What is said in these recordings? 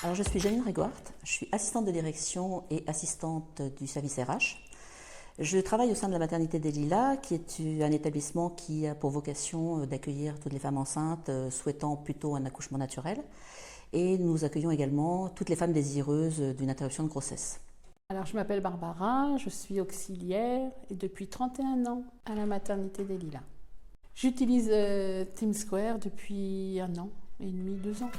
Alors, je suis Janine Régoart, je suis assistante de direction et assistante du service RH. Je travaille au sein de la maternité des Lilas, qui est un établissement qui a pour vocation d'accueillir toutes les femmes enceintes souhaitant plutôt un accouchement naturel. Et nous accueillons également toutes les femmes désireuses d'une interruption de grossesse. Alors, je m'appelle Barbara, je suis auxiliaire et depuis 31 ans à la maternité des Lilas. J'utilise TeamSquare depuis 1 an et demi, 2 ans.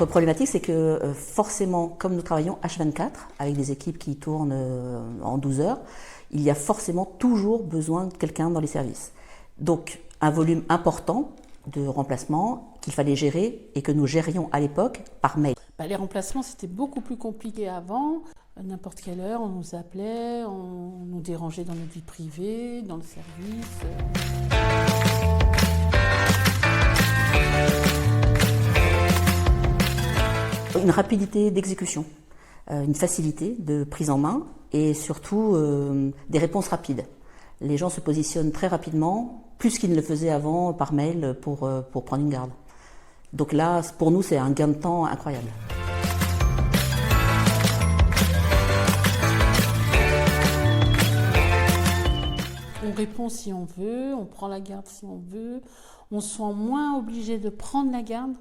Notre problématique, c'est que forcément, comme nous travaillons H24, avec des équipes qui tournent en 12 heures, il y a forcément toujours besoin de quelqu'un dans les services. Donc, un volume important de remplacements qu'il fallait gérer et que nous gérions à l'époque par mail. Les remplacements, c'était beaucoup plus compliqué avant. À n'importe quelle heure, on nous appelait, on nous dérangeait dans notre vie privée, dans le service. Une rapidité d'exécution, une facilité de prise en main et surtout des réponses rapides. Les gens se positionnent très rapidement, plus qu'ils ne le faisaient avant par mail pour prendre une garde. Donc là, pour nous, c'est un gain de temps incroyable. On répond si on veut, on prend la garde si on veut, on se sent moins obligé de prendre la garde.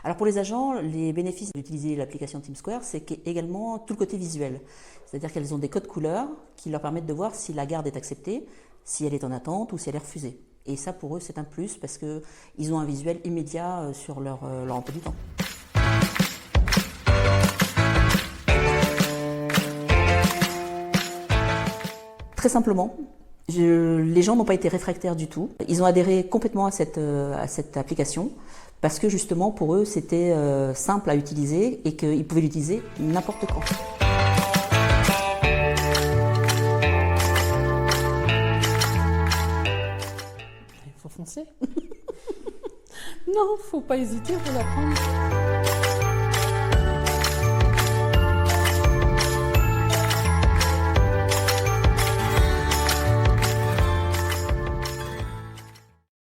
Alors pour les agents, les bénéfices d'utiliser l'application TeamSquare, c'est également tout le côté visuel. C'est-à-dire qu'elles ont des codes couleurs qui leur permettent de voir si la garde est acceptée, si elle est en attente ou si elle est refusée. Et ça, pour eux, c'est un plus parce qu'ils ont un visuel immédiat sur leur emploi du temps. Très simplement, les gens n'ont pas été réfractaires du tout. Ils ont adhéré complètement à cette application parce que justement, pour eux, c'était simple à utiliser et qu'ils pouvaient l'utiliser n'importe quand. Il faut foncer. Non, faut pas hésiter, faut la prendre.